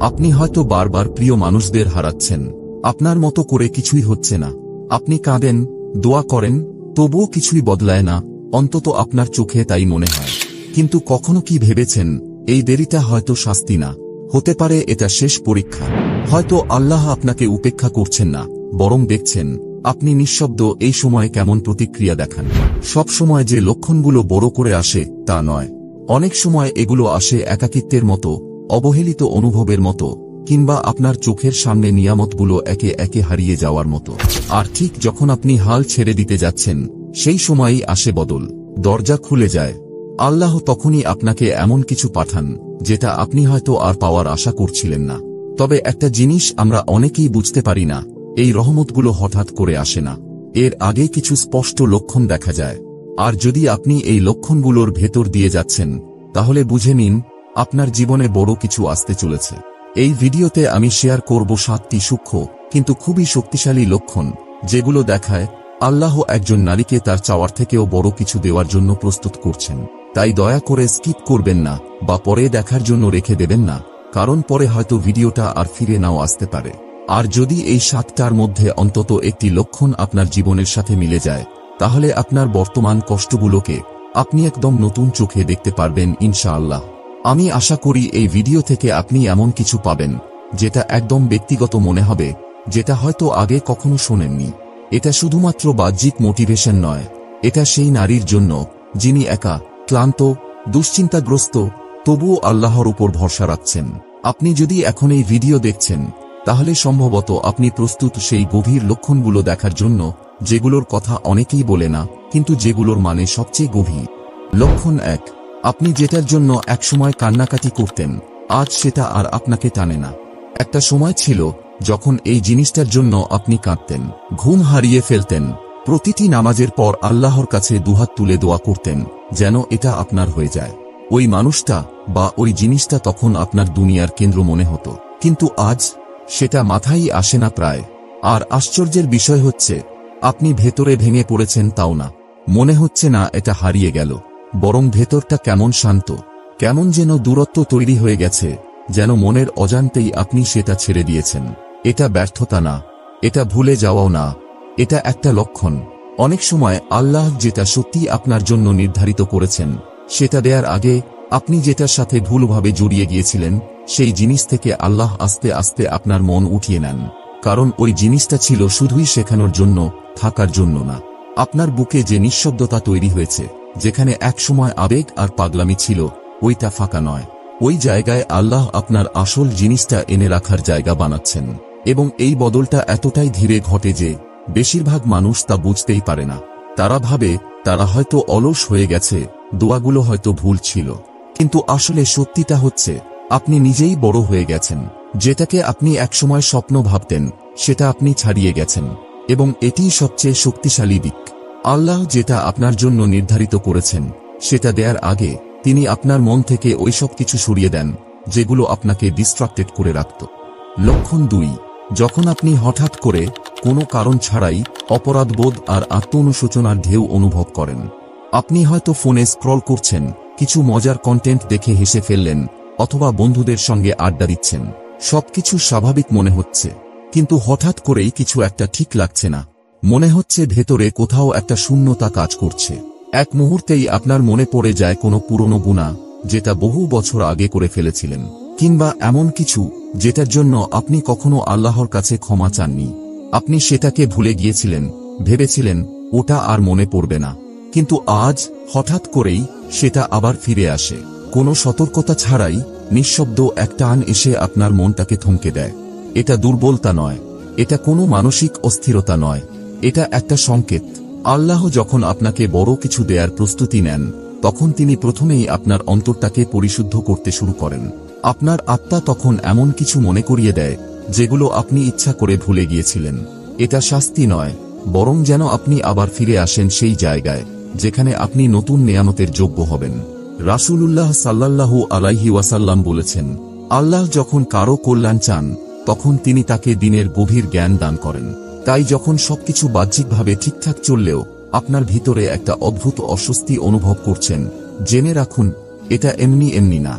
আপনি হয়তো বারবার প্রিয় মানুষদের হারাচ্ছেন, আপনার মতো করে কিছুই হচ্ছে না। আপনি কাঁদেন, দোয়া করেন, তবুও কিছুই বদলায় না, অন্তত আপনার চোখে তাই মনে হয়। কিন্তু কখনো কি ভেবেছেন, এই দেরিটা হয়তো শাস্তি না, হতে পারে এটা শেষ পরীক্ষা। হয়তো আল্লাহ আপনাকে উপেক্ষা করছেন না, বরং দেখছেন আপনি নিঃশব্দ এই সময় কেমন প্রতিক্রিয়া দেখান। সব সময় যে লক্ষণগুলো বড় করে আসে তা নয়, অনেক সময় এগুলো আসে একাকিত্বের মতো, অবহেলিত অনুভবের মতো, কিংবা আপনার চোখের সামনে নিয়ামতগুলো একে একে হারিয়ে যাওয়ার মতো। আর ঠিক যখন আপনি হাল ছেড়ে দিতে যাচ্ছেন, সেই সময়ই আসে বদল, দরজা খুলে যায়। আল্লাহ তখনই আপনাকে এমন কিছু পাঠান যেটা আপনি হয়তো আর পাওয়ার আশা করছিলেন না। তবে একটা জিনিস আমরা অনেকেই বুঝতে পারি না, এই রহমতগুলো হঠাৎ করে আসে না, এর আগে কিছু স্পষ্ট লক্ষণ দেখা যায়। আর যদি আপনি এই লক্ষণগুলোর ভেতর দিয়ে যাচ্ছেন, তাহলে বুঝে নিন আপনার জীবনে বড় কিছু আসতে চলেছে। এই ভিডিওতে আমি শেয়ার করব 7টি সূক্ষ্ম কিন্তু খুবই শক্তিশালী লক্ষণ, যেগুলো দেখায় আল্লাহ একজন নারীকে তার চাওয়ার থেকেও বড় কিছু দেওয়ার জন্য প্রস্তুত করছেন। তাই দয়া করে স্কিপ করবেন না বা পরে দেখার জন্য রেখে দেবেন না, কারণ পরে হয়তো ভিডিওটা আর ফিরে নাও আসতে পারে। আর যদি এই 7টার মধ্যে অন্তত একটি লক্ষণ আপনার জীবনের সাথে মিলে যায়, তাহলে আপনার বর্তমান কষ্টগুলোকে আপনি একদম নতুন চোখে দেখতে পারবেন ইনশাআল্লাহ। আমি আশা করি এই ভিডিও থেকে আপনি এমন কিছু পাবেন যেটা একদম ব্যক্তিগত মনে হবে, যেটা হয়তো আগে কখনো শোনেননি। এটা শুধুমাত্র বাহ্যিক মোটিভেশন নয়, এটা সেই নারীর জন্য যিনি একা, ক্লান্ত, দুশ্চিন্তাগ্রস্ত, তবুও আল্লাহর উপর ভরসা রাখছেন। আপনি যদি এখন এই ভিডিও দেখছেন, তাহলে সম্ভবত আপনি প্রস্তুত সেই গভীর লক্ষণগুলো দেখার জন্য, যেগুলোর কথা অনেকেই বলে না, কিন্তু যেগুলোর মানে সবচেয়ে গভীর। লক্ষণ 1, আপনি যেটার জন্য একসময় কান্নাকাটি করতেন, আজ সেটা আর আপনাকে টানে না। একটা সময় ছিল যখন এই জিনিসটার জন্য আপনি কাঁদতেন, ঘুম হারিয়ে ফেলতেন, প্রতিটি নামাজের পর আল্লাহর কাছে দুহাত তুলে দোয়া করতেন যেন এটা আপনার হয়ে যায়। ওই মানুষটা বা ওই জিনিসটা তখন আপনার দুনিয়ার কেন্দ্র মনে হতো, কিন্তু আজ সেটা মাথায় আসে না প্রায়। আর আশ্চর্যের বিষয় হচ্ছে, আপনি ভেতরে ভেঙে পড়েছেন তাও না, মনে হচ্ছে না এটা হারিয়ে গেল, বরং ভেতরটা কেমন শান্ত, কেমন যেন দূরত্ব তৈরি হয়ে গেছে, যেন মনের অজান্তেই আপনি সেটা ছেড়ে দিয়েছেন। এটা ব্যর্থতা না, এটা ভুলে যাওয়াও না, এটা একটা লক্ষণ। অনেক সময় আল্লাহ যেটা সত্যি আপনার জন্য নির্ধারিত করেছেন, সেটা দেওয়ার আগে আপনি যেটার সাথে ভুলভাবে জড়িয়ে গিয়েছিলেন, সেই জিনিস থেকে আল্লাহ আস্তে আস্তে আপনার মন উঠিয়ে নেন। কারণ ওই জিনিসটা ছিল শুধুই শেখানোর জন্য, থাকার জন্য না। আপনার বুকে যে নিঃশব্দতা তৈরি হয়েছে, যেখানে একসময় আবেগ আর পাগলামি ছিল, ওইটা ফাঁকা নয়। ওই জায়গায় আল্লাহ আপনার আসল জিনিসটা এনে রাখার জায়গা বানাচ্ছেন। এবং এই বদলটা এতটাই ধীরে ঘটে যে বেশিরভাগ মানুষ তা বুঝতেই পারে না। তারা ভাবে তারা হয়তো অলস হয়ে গেছে, দোয়াগুলো হয়তো ভুল ছিল। কিন্তু আসলে সত্যিটা হচ্ছে, আপনি নিজেই বড় হয়ে গেছেন। যেটাকে আপনি একসময় স্বপ্ন ভাবতেন, সেটা আপনি ছাড়িয়ে গেছেন। এবং এটিই সবচেয়ে শক্তিশালী দিক। আল্লাহ যেটা আপনার জন্য নির্ধারিত করেছেন, সেটা দেওয়ার আগে তিনি আপনার মন থেকে ওইসব কিছু সরিয়ে দেন যেগুলো আপনাকে ডিস্ট্রাক্টেড করে রাখত। লক্ষণ 2, যখন আপনি হঠাৎ করে কোনো কারণ ছাড়াই অপরাধবোধ আর আত্ম-অনুশোচনার ঢেউ অনুভব করেন। আপনি হয়তো ফোনে স্ক্রল করছেন, কিছু মজার কন্টেন্ট দেখে হেসে ফেললেন, অথবা বন্ধুদের সঙ্গে আড্ডা দিচ্ছেন। সবকিছু স্বাভাবিক মনে হচ্ছে, কিন্তু হঠাৎ করেই কিছু একটা ঠিক লাগছে না। মনে হচ্ছে ভেতরে কোথাও একটা শূন্যতা কাজ করছে। এক মুহূর্তেই আপনার মনে পড়ে যায় কোনো পুরনো গুনাহ, যেটা বহু বছর আগে করে ফেলেছিলেন, কিংবা এমন কিছু যেটার জন্য আপনি কখনো আল্লাহর কাছে ক্ষমা চাননি। আপনি সেটাকে ভুলে গিয়েছিলেন, ভেবেছিলেন ওটা আর মনে পড়বে না। কিন্তু আজ হঠাৎ করেই সেটা আবার ফিরে আসে। কোনো সতর্কতা ছাড়াই নিঃশব্দ এক টান এসে আপনার মনটাকে থমকে দেয়। এটা দুর্বলতা নয়, এটা কোনো মানসিক অস্থিরতা নয়, এটা একটা সংকেত। আল্লাহ যখন আপনাকে বড় কিছু দেয়ার প্রস্তুতি নেন, তখন তিনি প্রথমেই আপনার অন্তরটাকে পরিশুদ্ধ করতে শুরু করেন। আপনার আত্মা তখন এমন কিছু মনে করিয়ে দেয় যেগুলো আপনি ইচ্ছা করে ভুলে গিয়েছিলেন। এটা শাস্তি নয়, বরং যেন আপনি আবার ফিরে আসেন সেই জায়গায় যেখানে আপনি নতুন নেয়ামতের যোগ্য হবেন। রাসূলুল্লাহ সাল্লাল্লাহু আলাইহি ওয়াসাল্লাম বলেছেন, আল্লাহ যখন কারো কল্যাণ চান, তখন তিনি তাকে দিনের গভীর জ্ঞান দান করেন। তাই যখন সবকিছু বাহ্যিকভাবে ঠিকঠাক চললেও আপনার ভিতরে একটা অদ্ভুত অস্বস্তি অনুভব করছেন, জেনে রাখুন এটা এমনি এমনি না,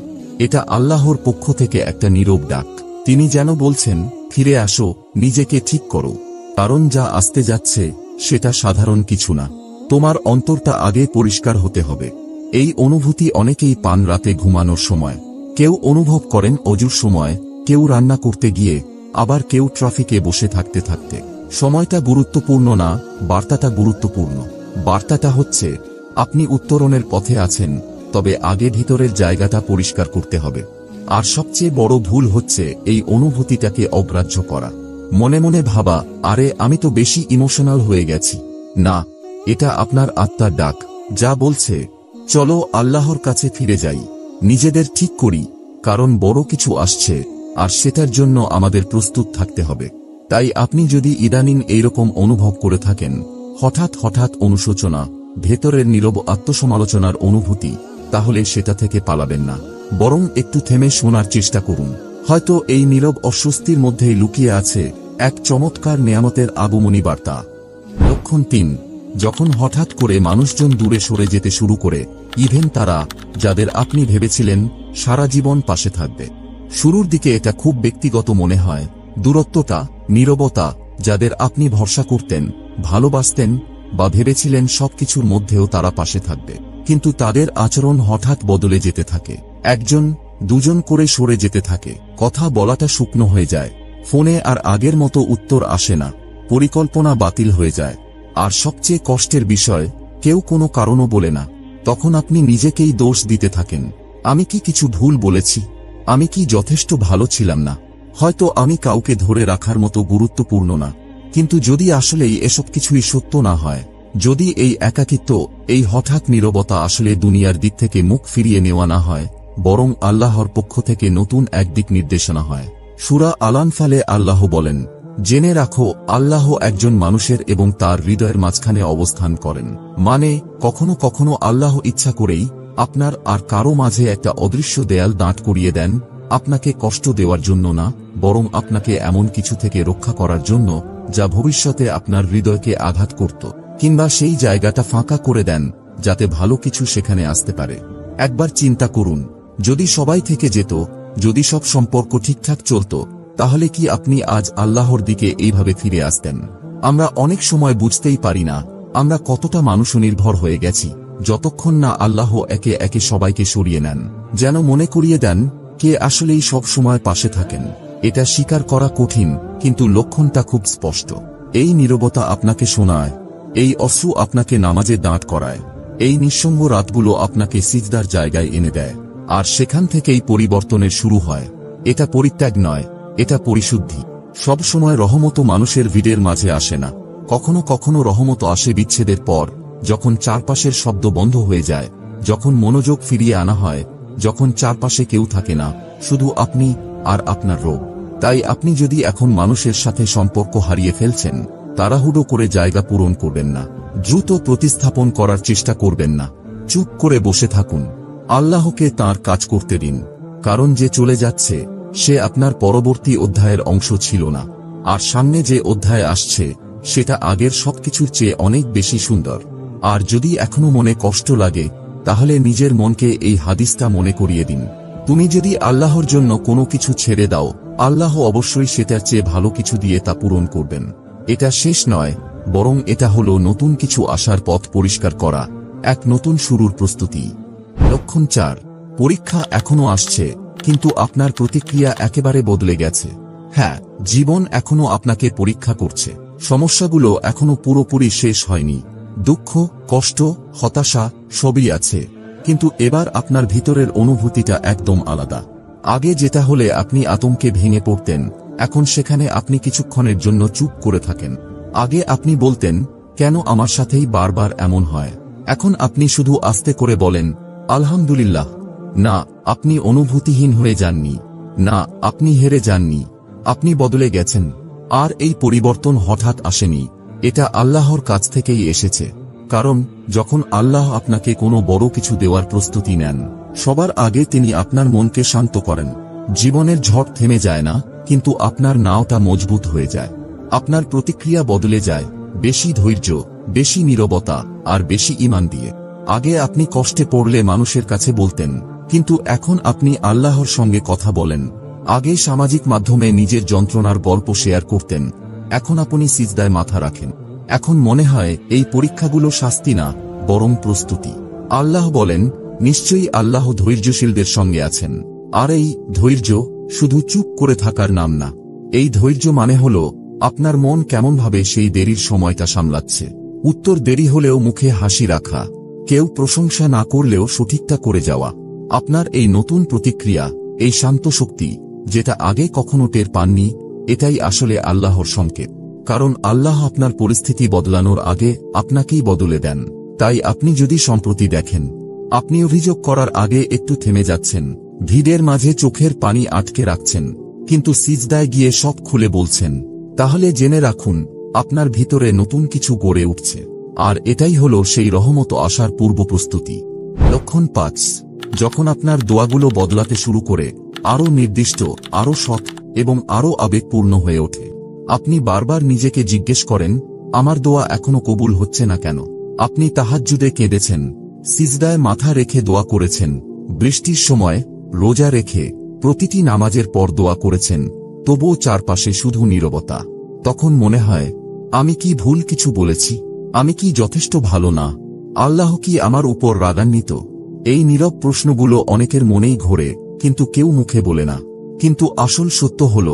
এটা আল্লাহর পক্ষ থেকে একটা নীরব ডাক। তিনি যেন বলছেন, ফিরে আসো, নিজেকে ঠিক করো, কারণ যা আসতে যাচ্ছে সেটা সাধারণ কিছু না। তোমার অন্তরটা আগে পরিষ্কার হতে হবে। এই অনুভূতি অনেকেই পান রাতে ঘুমানোর সময়, কেউ অনুভব করেন অজুর সময়, কেউ রান্না করতে গিয়ে, আবার কেউ ট্রাফিকে বসে থাকতে থাকতে। সময়টা গুরুত্বপূর্ণ না, বার্তাটা গুরুত্বপূর্ণ। বার্তাটা হচ্ছে, আপনি উত্তরণের পথে আছেন, তবে আগে ভিতরের জায়গাটা পরিষ্কার করতে হবে। আর সবচেয়ে বড় ভুল হচ্ছে এই অনুভূতিটাকে অগ্রাহ্য করা। মনে মনে ভাবা, আরে আমি তো বেশি ইমোশনাল হয়ে গেছি। না, এটা আপনার আত্মার ডাক, যা বলছে, চলো আল্লাহর কাছে ফিরে যাই, নিজেদের ঠিক করি, কারণ বড় কিছু আসছে, আর সেটার জন্য আমাদের প্রস্তুত থাকতে হবে। তাই আপনি যদি ইদানিং এইরকম অনুভব করে থাকেন, হঠাৎ হঠাৎ অনুশোচনা, ভেতরের নীরব আত্মসমালোচনার অনুভূতি, তাহলে সেটা থেকে পালাবেন না, বরং একটু থেমে শোনার চেষ্টা করুন। হয়তো এই নীরব অস্বস্তির মধ্যেই লুকিয়ে আছে এক চমৎকার নেয়ামতের আগমনী বার্তা। লক্ষণ 3, যখন হঠাৎ করে মানুষজন দূরে সরে যেতে শুরু করে, ইভেন তারা, যাদের আপনি ভেবেছিলেন সারা জীবন পাশে থাকবে। শুরুর দিকে এটা খুব ব্যক্তিগত মনে হয়, দূরত্বটা, নীরবতা, যাদের আপনি ভরসা করতেন, ভালোবাসতেন, বা ভেবেছিলেন সবকিছুর মধ্যেও তারা পাশে থাকবে, কিন্তু তাদের আচরণ হঠাৎ বদলে যেতে থাকে। একজন, দুজন করে সরে যেতে থাকে, কথা বলাটা শুকনো হয়ে যায়, ফোনে আর আগের মতো উত্তর আসে না, পরিকল্পনা বাতিল হয়ে যায়। আর সবচেয়ে কষ্টের বিষয়, কেউ কোনো কারণও বলে না। তখন আপনি নিজেকেই দোষ দিতে থাকেন। আমি কি কিছু ভুল বলেছি? আমি কি যথেষ্ট ভালো ছিলাম না? হয়তো আমি কাউকে ধরে রাখার মতো গুরুত্বপূর্ণ না। কিন্তু যদি আসলেই এসব কিছুই সত্য না হয়, যদি এই একাকিত্ব, এই হঠাৎ নীরবতা আসলে দুনিয়ার দিক থেকে মুখ ফিরিয়ে নেওয়া না হয়, বরং আল্লাহর পক্ষ থেকে নতুন এক দিক নির্দেশনা হয়। সূরা আল-আনফালে আল্লাহ বলেন, জেনে রাখো, আল্লাহ একজন মানুষের এবং তার হৃদয়ের মাঝখানে অবস্থান করেন। মানে, কখনো কখনো আল্লাহ ইচ্ছা করেই আপনার আর কারো মাঝে একটা অদৃশ্য দেয়াল দাঁড় করিয়ে দেন, আপনাকে কষ্ট দেওয়ার জন্য না, বরং আপনাকে এমন কিছু থেকে রক্ষা করার জন্য যা ভবিষ্যতে আপনার হৃদয়কে আঘাত করত, কিংবা সেই জায়গাটা ফাঁকা করে দেন যাতে ভালো কিছু সেখানে আসতে পারে। একবার চিন্তা করুন, যদি সবাই থেকে যেত, যদি সব সম্পর্ক ঠিকঠাক চলত, তাহলে কি আপনি আজ আল্লাহর দিকে এইভাবে ফিরে আসতেন? আমরা অনেক সময় বুঝতেই পারি না আমরা কতটা মানুষনির্ভর হয়ে গেছি, যতক্ষণ না আল্লাহ একে একে সবাইকে সরিয়ে নেন, যেন মনে করিয়ে দেন কে আসলেই সব সময় পাশে থাকেন। এটা স্বীকার করা কঠিন, কিন্তু লক্ষণটা খুব স্পষ্ট। এই নীরবতা আপনাকে শোনায়, এই অশ্রু আপনাকে নামাজে দাঁড় করায়, এই নিঃসঙ্গ রাতগুলো আপনাকে সিজদার জায়গায় এনে দেয়, আর সেখান থেকেই পরিবর্তনের শুরু হয়। এটা পরিত্যাগ নয়, এটা পরিশুদ্ধি। সব সময় রহমত মানুষের ভিড়ের মাঝে আসে না, কখনো কখনো রহমত আসে বিচ্ছেদের পর, যখন চারপাশের শব্দ বন্ধ হয়ে যায়, যখন মনোযোগ ফিরিয়ে আনা হয়, যখন চারপাশে কেউ থাকে না, শুধু আপনি আর আপনার রোগ। তাই আপনি যদি এখন মানুষের সাথে সম্পর্ক হারিয়ে ফেলছেন, তাড়াহুড়ো করে জায়গা পূরণ করবেন না, দ্রুত প্রতিস্থাপন করার চেষ্টা করবেন না, চুপ করে বসে থাকুন, আল্লাহকে তাঁর কাজ করতে দিন। কারণ যে চলে যাচ্ছে সে আপনার পরবর্তী অধ্যায়ের অংশ ছিল না, আর সামনে যে অধ্যায় আসছে সেটা আগের সবকিছুর চেয়ে অনেক বেশি সুন্দর। আর যদি এখনো মনে কষ্ট লাগে, তাহলে নিজের মনকে এই হাদিসটা মনে করিয়ে দিন, তুমি যদি আল্লাহর জন্য কোনো কিছু ছেড়ে দাও, আল্লাহ অবশ্যই সেটার চেয়ে ভালো কিছু দিয়ে তা পূরণ করবেন। এটা শেষ নয়, বরং এটা হলো নতুন কিছু আসার পথ পরিষ্কার করা, এক নতুন শুরুর প্রস্তুতি। লক্ষণ 4, পরীক্ষা এখনো আসছে, কিন্তু আপনার প্রতিক্রিয়া একেবারে বদলে গেছে। হ্যাঁ, জীবন এখনো আপনাকে পরীক্ষা করছে, সমস্যাগুলো এখনো পুরোপুরি শেষ হয়নি, দুঃখ, কষ্ট, হতাশা সবই আছে, কিন্তু এবার আপনার ভিতরের অনুভূতিটা একদম আলাদা। আগে যেটা হলে আপনি আতঙ্কে ভেঙে পড়তেন, এখন সেখানে আপনি কিছুক্ষণের জন্য চুপ করে থাকেন। আগে আপনি বলতেন, কেন আমার সাথেই বারবার এমন হয়? এখন আপনি শুধু আস্তে করে বলেন, আলহামদুলিল্লাহ। না, আপনি অনুভূতিহীন হয়ে যাননি, না, আপনি হেরে যাননি, আপনি বদলে গেছেন। আর এই পরিবর্তন হঠাৎ আসেনি, এটা আল্লাহর কাছ থেকেই এসেছে। কারণ যখন আল্লাহ আপনাকে কোনো বড় কিছু দেওয়ার প্রস্তুতি নেন, সবার আগে তিনি আপনার মনকে শান্ত করেন। জীবনের ঝড় থেমে যায় না, কিন্তু আপনার নাওটা মজবুত হয়ে যায়, আপনার প্রতিক্রিয়া বদলে যায়, বেশি ধৈর্য, বেশি নীরবতা, আর বেশি ঈমান দিয়ে। আগে আপনি কষ্টে পড়লে মানুষের কাছে বলতেন, কিন্তু এখন আপনি আল্লাহর সঙ্গে কথা বলেন, আগে সামাজিক মাধ্যমে নিজের যন্ত্রণার গল্প শেয়ার করতেন, এখন আপনি সিজদায় মাথা রাখেন। এখন মনে হয় এই পরীক্ষাগুলো শাস্তি না, বরং প্রস্তুতি। আল্লাহ বলেন, নিশ্চয়ই আল্লাহ ধৈর্যশীলদের সঙ্গে আছেন। আর এই ধৈর্য শুধু চুপ করে থাকার নাম না। এই ধৈর্য মানে হল আপনার মন কেমনভাবে সেই দেরির সময়টা সামলাচ্ছে। উত্তর দেরি হলেও মুখে হাসি রাখা, কেউ প্রশংসা না করলেও সঠিকটা করে যাওয়া। আপনার এই নতুন প্রতিক্রিয়া, এই শান্ত শক্তি, যেটা আগে কখনো টের পাননি, এটাই আসলে আল্লাহর সংকেত। কারণ আল্লাহ আপনার পরিস্থিতি বদলানোর আগে আপনাকেই বদলে দেন। তাই আপনি যদি সম্প্রতি দেখেন আপনি অভিযোগ করার আগে একটু থেমে যাচ্ছেন, ভিড়ের মাঝে চোখের পানি আটকে রাখছেন, কিন্তু সিজদায় গিয়ে সব খুলে বলছেন, তাহলে জেনে রাখুন আপনার ভিতরে নতুন কিছু গড়ে উঠছে। আর এটাই হলো সেই রহমত আসার পূর্ব প্রস্তুতি। লক্ষণ ৫, যখন আপনার দোয়াগুলো বদলাতে শুরু করে, আরও নির্দিষ্ট, আরও সৎ এবং আরও আবেগপূর্ণ হয়ে ওঠে। আপনি বারবার নিজেকে জিজ্ঞেস করেন, আমার দোয়া এখনো কবুল হচ্ছে না কেন? আপনি তাহাজ্জুদে কেঁদেছেন, সিজদায় মাথা রেখে দোয়া করেছেন, বৃষ্টির সময়, রোজা রেখে, প্রতিটি নামাজের পর দোয়া করেছেন, তবুও চারপাশে শুধু নীরবতা। তখন মনে হয়, আমি কি ভুল কিছু বলেছি? আমি কি যথেষ্ট ভালো না? আল্লাহ কি আমার উপর রাগান্বিত? এই নীরব প্রশ্নগুলো অনেকের মনেই ঘোরে, কিন্তু কেউ মুখে বলে না। কিন্তু আসল সত্য হল,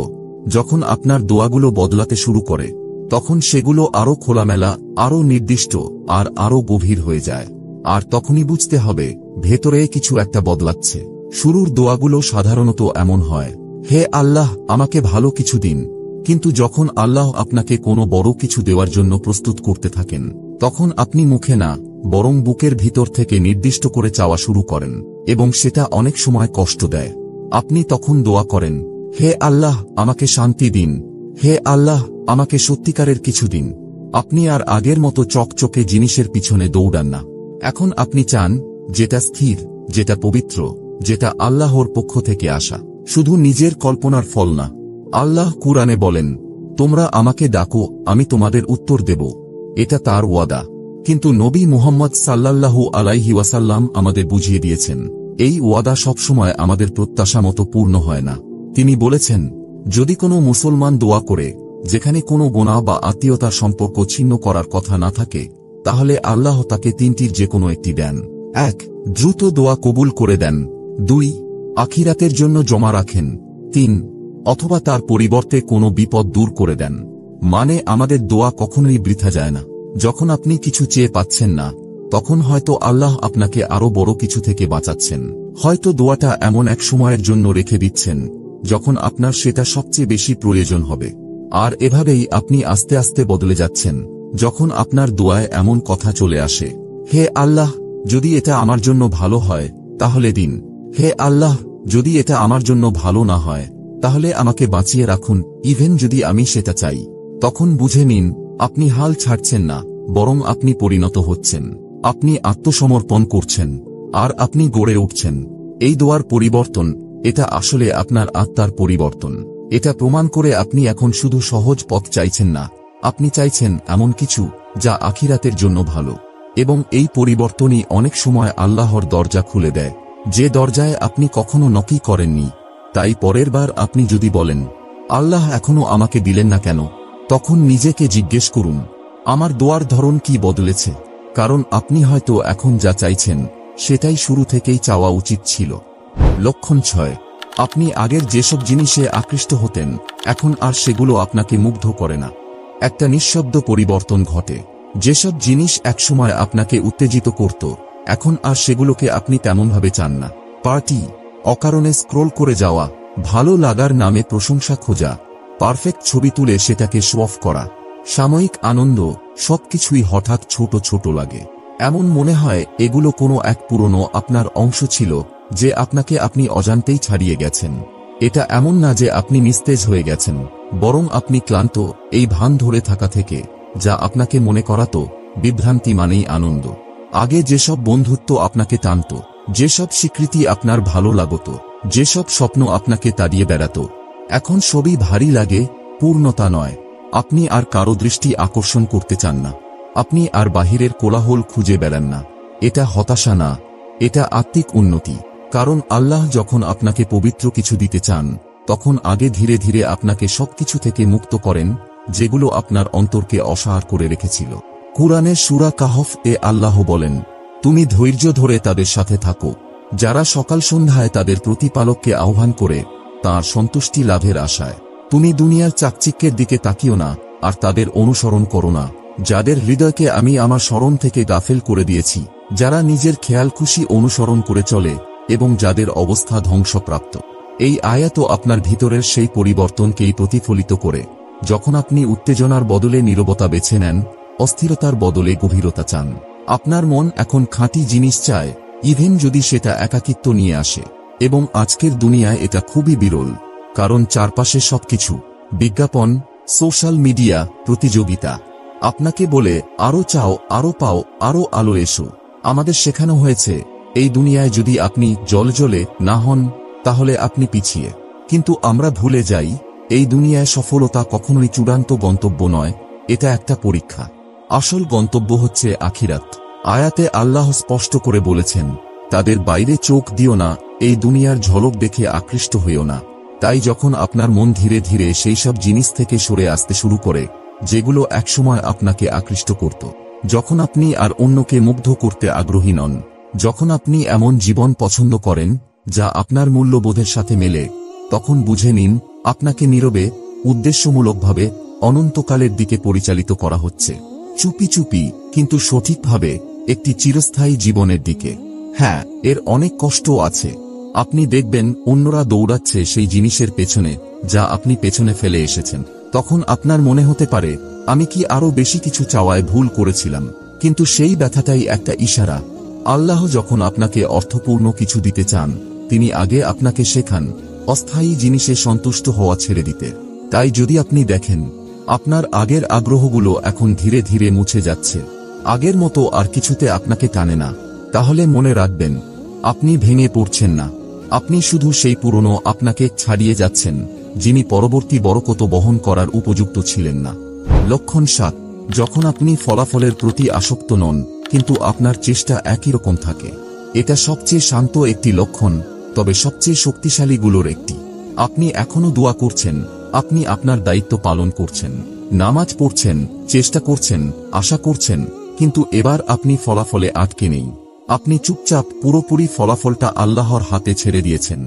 যখন আপনার দোয়াগুলো বদলাতে শুরু করে, তখন সেগুলো আরও খোলামেলা, আরও নির্দিষ্ট আর আরও গভীর হয়ে যায়। আর তখনই বুঝতে হবে, ভেতরে কিছু একটা বদলাচ্ছে। শুরুর দোয়াগুলো সাধারণত এমন হয়, হে আল্লাহ, আমাকে ভালো কিছু দিন। কিন্তু যখন আল্লাহ আপনাকে কোনো বড় কিছু দেওয়ার জন্য প্রস্তুত করতে থাকেন, তখন আপনি মুখে না, বরং বুকের ভিতর থেকে নির্দিষ্ট করে চাওয়া শুরু করেন, এবং সেটা অনেক সময় কষ্ট দেয়। আপনি তখন দোয়া করেন, হে আল্লাহ, আমাকে শান্তি দিন। হে আল্লাহ, আমাকে সত্যিকারের কিছু দিন। আপনি আর আগের মতো চকচকে জিনিসের পিছনে দৌড়ান না। এখন আপনি চান যেটা স্থির, যেটা পবিত্র, যেটা আল্লাহর পক্ষ থেকে আসা, শুধু নিজের কল্পনার ফল না। আল্লাহ কুরআনে বলেন, তোমরা আমাকে ডাকো, আমি তোমাদের উত্তর দেব। এটা তার ওয়াদা। কিন্তু নবী মুহাম্মদ সাল্লাল্লাহু আলাইহি ওয়াসাল্লাম আমাদের বুঝিয়ে দিয়েছেন, এই ওয়াদা সবসময় আমাদের প্রত্যাশা মতো পূর্ণ হয় না। তিনি বলেছেন, যদি কোনো মুসলমান দোয়া করে যেখানে কোনো গুনাহ বা আত্মীয়তার সম্পর্ক ছিন্ন করার কথা না থাকে, তাহলে আল্লাহ তাকে তিনটির যে কোনো একটি দেন। ১. দ্রুত দোয়া কবুল করে দেন। ২. আখিরাতের জন্য জমা রাখেন। ৩. অথবা তার পরিবর্তে কোনো বিপদ দূর করে দেন। মানে আমাদের দোয়া কখনোই বৃথা যায় না। যখন আপনি কিছু চেয়ে পাচ্ছেন না, তখন হয়তো আল্লাহ আপনাকে আরো বড় কিছু থেকে বাঁচাচ্ছেন। হয়তো দোয়াটা এমন এক সময়ের জন্য রেখে দিচ্ছেন যখন আপনার সেটা সবচেয়ে বেশি প্রয়োজন হবে। আর এভাবেই আপনি আস্তে আস্তে বদলে যাচ্ছেন। যখন আপনার দোয়ায় এমন কথা চলে আসে, হে আল্লাহ, যদি এটা আমার জন্য ভালো হয় তাহলে দিন। হে আল্লাহ, যদি এটা আমার জন্য ভালো না হয় তাহলে আমাকে বাঁচিয়ে রাখুন, ইভেন যদি আমি সেটা চাই। তখন বুঝে নিন, আপনি হাল ছাড়ছেন না, বরং আপনি পরিণত হচ্ছেন। আপনি আত্মসমর্পণ করছেন, আর আপনি গড়ে উঠছেন। এই দোয়ার পরিবর্তন, এটা আসলে আপনার আত্মার পরিবর্তন। এটা প্রমাণ করে আপনি এখন শুধু সহজ পথ চাইছেন না, আপনি চাইছেন এমন কিছু যা আখিরাতের জন্য ভালো। এবং এই পরিবর্তনই অনেক সময় আল্লাহর দরজা খুলে দেয়, যে দরজায় আপনি কখনো নকি করেননি। তাই পরের বার আপনি যদি বলেন, আল্লাহ এখনো আমাকে দিলেন না কেন, তখন নিজেকে জিজ্ঞেস করুন, আমার দোয়ার ধরন কি বদলেছে? কারণ আপনি হয়তো এখন যা চাইছেন সেটাই শুরু থেকেই চাওয়া উচিত ছিল। লক্ষণ ৬, আপনি আগের যেসব জিনিসে আকৃষ্ট হতেন এখন আর সেগুলো আপনাকে মুগ্ধ করে না। একটা নিঃশব্দ পরিবর্তন ঘটে। যেসব জিনিস একসময় আপনাকে উত্তেজিত করত, এখন আর সেগুলোকে আপনি তেমনভাবে চান না। পার্টি, অকারণে স্ক্রোল করে যাওয়া, ভালো লাগার নামে প্রশংসা খোঁজা, পারফেক্ট ছবি তুলে সেটাকে শো অফ করা, সাময়িক আনন্দ, সবকিছুই হঠাৎ ছোট ছোট লাগে। এমন মনে হয় এগুলো কোনো এক পুরনো আপনার অংশ ছিল যে আপনাকে আপনি অজান্তেই ছাড়িয়ে গেছেন। এটা এমন না যে আপনি নিস্তেজ হয়ে গেছেন, বরং আপনি ক্লান্ত এই ভান ধরে থাকা থেকে, যা আপনাকে মনে করাতো বিভ্রান্তি মানেই আনন্দ। আগে যেসব বন্ধুত্ব আপনাকে টানত, যেসব স্বীকৃতি আপনার ভালো লাগত, যেসব স্বপ্ন আপনাকে তাড়িয়ে বেড়াত, এখন সবই ভারী লাগে, পূর্ণতা নয়। আপনি আর কারো দৃষ্টি আকর্ষণ করতে চান না, আপনি আর বাহিরের কোলাহল খুঁজে বেড়ান না। এটা হতাশা না, এটা আত্মিক উন্নতি। কারণ আল্লাহ যখন আপনাকে পবিত্র কিছু দিতে চান, তখন আগে ধীরে ধীরে আপনাকে সবকিছু থেকে মুক্ত করেন যেগুলো আপনার অন্তরকে অসাড় করে রেখেছিল। কুরআনের সূরা কাহফ এ আল্লাহ বলেন, তুমি ধৈর্য ধরে তাদের সাথে থাকো, যারা সকাল সন্ধ্যায় তাদের প্রতিপালককে আহ্বান করে তাঁর সন্তুষ্টি লাভের আশায়। তুমি দুনিয়ার চাকচিক্যের দিকে তাকিও না আর তাদের অনুসরণ করো না, যাদের হৃদয়কে আমি আমার স্মরণ থেকে গাফেল করে দিয়েছি, যারা নিজের খেয়াল খুশি অনুসরণ করে চলে এবং যাদের অবস্থা ধ্বংসপ্রাপ্ত। এই আয়াতও আপনার ভিতরের সেই পরিবর্তনকেই প্রতিফলিত করে, যখন আপনি উত্তেজনার বদলে নীরবতা বেছে নেন, অস্থিরতার বদলে গভীরতা চান। আপনার মন এখন খাঁটি জিনিস চায়, ইভেন যদি সেটা একাকিত্ব নিয়ে আসে। এবং আজকের দুনিয়ায় এটা খুবই বিরল, কারণ চারপাশে সবকিছু বিজ্ঞাপন, সোশ্যাল মিডিয়া, প্রতিযোগিতা আপনাকে বলে আরো চাও, আরো পাও, আরো আলো এসো। আমাদের শেখানো হয়েছে এই দুনিয়ায় যদি আপনি জ্বলে না হন তাহলে আপনি পিছিয়ে। কিন্তু আমরা ভুলে যাই এই দুনিয়ায় সফলতা কখনোই চূড়ান্ত গন্তব্য নয়, এটা একটা পরীক্ষা। আসল গন্তব্য হচ্ছে আখিরাত। আয়াতে আল্লাহ স্পষ্ট করে বলেছেন, তাদের বাইরে চোখ দিও না, এই দুনিয়ার ঝলক দেখে আকৃষ্ট হইও না। তাই যখন আপনার মন ধীরে ধীরে সেই সব জিনিস থেকে সরে আসতে শুরু করে যেগুলো একসময় আপনাকে আকৃষ্ট করত, যখন আপনি আর অন্যকে মুগ্ধ করতে আগ্রহী নন, যখন আপনি এমন জীবন পছন্দ করেন যা আপনার মূল্যবোধের সাথে মেলে, তখন বুঝে নিন আপনাকে নীরবে, উদ্দেশ্যমূলকভাবে অনন্তকালের দিকে পরিচালিত করা হচ্ছে, চুপি চুপি কিন্তু সঠিকভাবে একটি চিরস্থায়ী জীবনের দিকে। হ্যাঁ, এর অনেক কষ্টও আছে। আপনি দেখবেন অন্যরা দৌড়াচ্ছে সেই জিনিসের পেছনে যা আপনি পেছনে ফেলে এসেছেন। তখন আপনার মনে হতে পারে, আমি কি আরো বেশি কিছু চাওয়ায় ভুল করেছিলাম? কিন্তু সেই ব্যথাটাই একটা ইশারা। আল্লাহ যখন আপনাকে অর্থপূর্ণ কিছু দিতে চান, তিনি আগে আপনাকে শেখান অস্থায়ী জিনিসে সন্তুষ্ট হওয়া ছেড়ে দিতে। তাই যদি আপনি দেখেন আপনার আগের আগ্রহগুলো এখন ধীরে ধীরে মুছে যাচ্ছে, আগের মতো আর কিছুতে আপনাকে টানে না, তাহলে মনে রাখবেন আপনি ভেঙে পড়ছেন না, আপনি শুধু সেই পুরনো আপনাকে ছাড়িয়ে যাচ্ছেন যিনি পরবর্তী বরকত বহন করার উপযুক্ত ছিলেন না। লক্ষণ 7, যখন আপনি ফলাফলের প্রতি আসক্ত নন কিন্তু আপনার চেষ্টা একই রকম থাকে। এটা সবচেয়ে শান্ত একটি লক্ষণ, তবে সবচেয়ে শক্তিশালীগুলোর একটি। আপনি এখনো দোয়া করছেন, আপনি আপনার দায়িত্ব পালন করছেন, নামাজ পড়ছেন, চেষ্টা করছেন, আশা করছেন, কিন্তু এবার আপনি ফলাফলে আটকে নেই। আপনি চুপচাপ পুরোপুরি ফলাফলটা আল্লাহর হাতে ছেড়ে দিয়েছেন।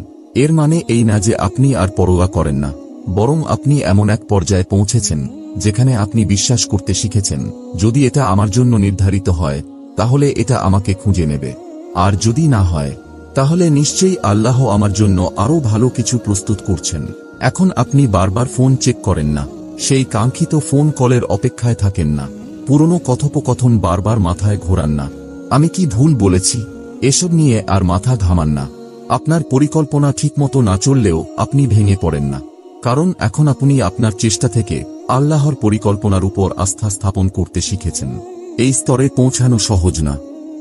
এর মানে এই না যে আপনি আর পরোয়া করেন না, বরং আপনি এমন এক পর্যায়ে পৌঁছেছেন যেখানে আপনি বিশ্বাস করতে শিখেছেন, যদি এটা আমার জন্য নির্ধারিত হয় তাহলে এটা আমাকে খুঁজে নেবে, আর যদি না হয় তাহলে নিশ্চয়ই আল্লাহ আমার জন্য আরো ভালো কিছু প্রস্তুত করছেন। এখন আপনি বারবার ফোন চেক করেন না, সেই কাঙ্ক্ষিত ফোন কলের অপেক্ষায় থাকেন না, পুরনো কথোপকথন বারবার মাথায় ঘোরান না, আমি কি ভুল বলেছি এসব নিয়ে আর মাথা ঘামান না। আপনার পরিকল্পনা ঠিকমতো না চললেও আপনি ভেঙে পড়েন না, কারণ এখন আপনি আপনার চেষ্টা থেকে আল্লাহর পরিকল্পনার উপর আস্থা স্থাপন করতে শিখেছেন। এই স্তরে পৌঁছানো সহজ না,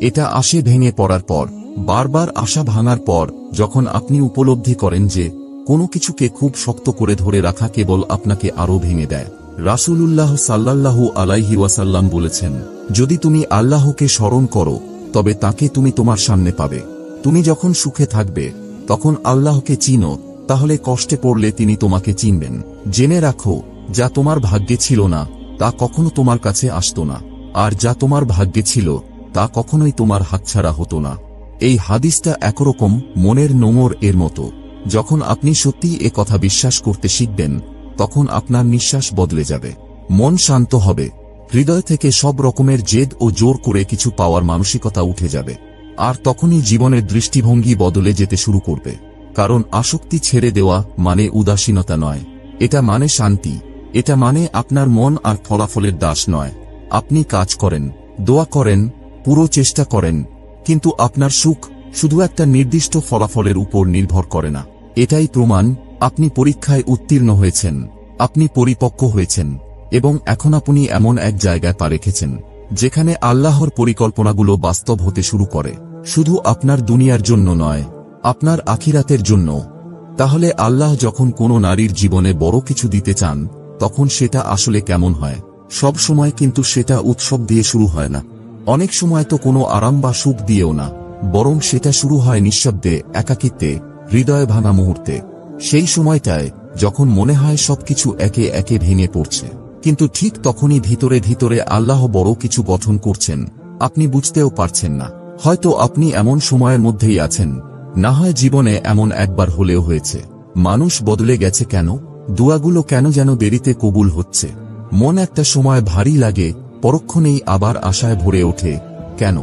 এটা আসে ভেঙে পড়ার পর, বারবার আশা ভাঙার পর, যখন আপনি উপলব্ধি করেন যে কোনো কিছুকে খুব শক্ত করে ধরে রাখা কেবল আপনাকে আরো ভেঙে দেয়। রাসূলুল্লাহ সাল্লাল্লাহু আলাইহি ওয়াসাল্লাম বলেছেন, যদি তুমি আল্লাহকে স্মরণ করো তবে তাকে তুমি তোমার সামনে পাবে। তুমি যখন সুখে থাকবে তখন আল্লাহকে চিনো, তাহলে কষ্টে পড়লে তিনি তোমাকে চিনবেন। জেনে রাখো, যা তোমার ভাগ্যে ছিল না তা কখনো তোমার কাছে আসতো না, আর যা তোমার ভাগ্যে ছিল তা কখনোই তোমার হাতছাড়া হতো না। এই হাদিসটা একরকম মনের নোঙর এর মতো। যখন আপনি সত্যিই এ কথা বিশ্বাস করতে শিখবেন, তখন আপনার নিঃশ্বাস বদলে যাবে, মন শান্ত হবে, হৃদয় থেকে সব রকমের জেদ ও জোর করে কিছু পাওয়ার মানসিকতা উঠে যাবে। আর তখনই জীবনের দৃষ্টিভঙ্গি বদলে যেতে শুরু করবে। কারণ আসক্তি ছেড়ে দেওয়া মানে উদাসীনতা নয়, এটা মানে শান্তি, এটা মানে আপনার মন আর ফলাফলের দাস নয়। আপনি কাজ করেন, দোয়া করেন, পুরো চেষ্টা করেন, কিন্তু আপনার সুখ শুধু একটা নির্দিষ্ট ফলাফলের উপর নির্ভর করে না। এটাই প্রমাণ আপনি পরীক্ষায় উত্তীর্ণ হয়েছেন, আপনি পরিপক্ক হয়েছেন, এবং এখন আপনি এমন এক জায়গায় পা রেখেছেন যেখানে আল্লাহর পরিকল্পনাগুলো বাস্তব হতে শুরু করে, শুধু আপনার দুনিয়ার জন্য নয়, আপনার আখিরাতের জন্য। তাহলে আল্লাহ যখন কোনো নারীর জীবনে বড় কিছু দিতে চান, তখন সেটা আসলে কেমন হয়? সব সময় কিন্তু সেটা উৎসব দিয়ে শুরু হয় না, অনেক সময় তো কোনো আরাম বা সুখ দিয়েও না, বরং সেটা শুরু হয় নিঃশব্দে, একাকিত্বে, হৃদয় ভাঙা মুহূর্তে। সেই সময়টায় যখন মনে হয় সবকিছু একে একে ভেঙে পড়ছে, কিন্তু ঠিক তখনই ভিতরে ভিতরে আল্লাহ বড় কিছু গঠন করছেন, আপনি বুঝতেও পারছেন না। হয়তো আপনি এমন সময়ের মধ্যেই আছেন, না হয় জীবনে এমন একবার হলেও হয়েছে। মানুষ বদলে গেছে কেন? দোয়াগুলো কেন যেন দেরিতে কবুল হচ্ছে? মন একটা সময় ভারী লাগে, পরক্ষণেই আবার আশায় ভরে ওঠে। কেন?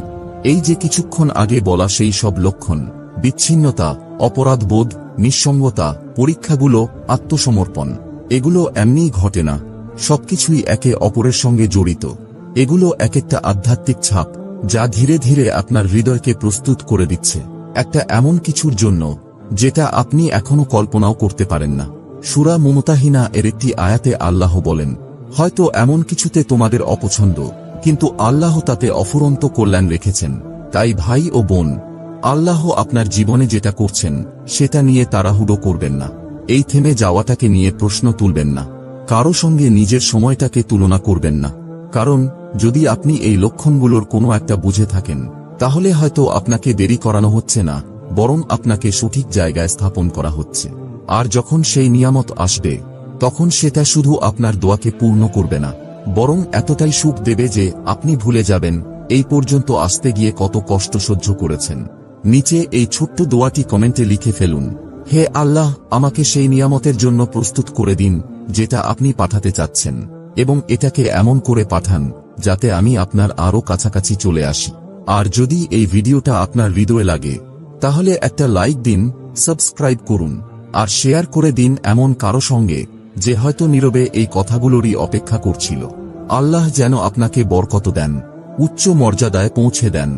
এই যে কিছুক্ষণ আগে বলা সেই সব লক্ষণ, বিচ্ছিন্নতা, অপরাধবোধ, নিঃসঙ্গতা, পরীক্ষাগুলো, আত্মসমর্পণ, এগুলো এমনিই ঘটে না। সবকিছুই একে অপরের সঙ্গে জড়িত। এগুলো এক একটা আধ্যাত্মিক ছাপ, যা ধীরে ধীরে আপনার হৃদয়কে প্রস্তুত করে দিচ্ছে একটা এমন কিছুর জন্য যেটা আপনি এখনো কল্পনাও করতে পারেন না। সূরা মুমতাহিনা এর একটি আয়াতে আল্লাহ বলেন, হয়তো এমন কিছুতে তোমাদের অপছন্দ, কিন্তু আল্লাহ তাতে অফুরন্ত কল্যাণ রেখেছেন। তাই ভাই ও বোন, আল্লাহ আপনার জীবনে যেটা করছেন সেটা নিয়ে তাড়াহুড়ো করবেন না। এই থেমে যাওয়াটাকে নিয়ে প্রশ্ন তুলবেন না। কারো সঙ্গে নিজের সময়টাকে তুলনা করবেন না। কারণ যদি আপনি এই লক্ষণগুলোর কোনো একটা বুঝে থাকেন, তাহলে হয়তো আপনাকে দেরি করানো হচ্ছে না, বরং আপনাকে সঠিক জায়গায় স্থাপন করা হচ্ছে। আর যখন সেই নিয়ামত আসবে, তখন সেটা শুধু আপনার দোয়াকে পূর্ণ করবে না, বরং এতটাই সুখ দেবে যে আপনি ভুলে যাবেন এই পর্যন্ত আসতে গিয়ে কত কষ্ট সহ্য করেছেন। নিচে এই ছোট্ট দোয়াটি কমেন্টে লিখে ফেলুন, হে আল্লাহ, আমাকে সেই নিয়ামতের জন্য প্রস্তুত করে দিন যেটা আপনি পাঠাতে চাচ্ছেন, এবং এটাকে এমন করে পাঠান যাতে আমি আপনার আরো কাছাকাছি চলে আসি। আর যদি এই ভিডিওটা আপনার হৃদয়ে লাগে, তাহলে একটা লাইক দিন, সাবস্ক্রাইব করুন, আর শেয়ার করে দিন এমন কারো সঙ্গে যে হয়তো নীরবে এই কথাগুলোরই অপেক্ষা করছিল। আল্লাহ যেন আপনাকে বরকত দেন, উচ্চ মর্যাদায় পৌঁছে দেন,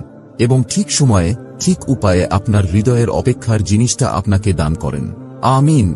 এবং ঠিক সময়ে ঠিক উপায়ে আপনার হৃদয়ের অপেক্ষার জিনিসটা আপনাকে দান করেন। আমিন।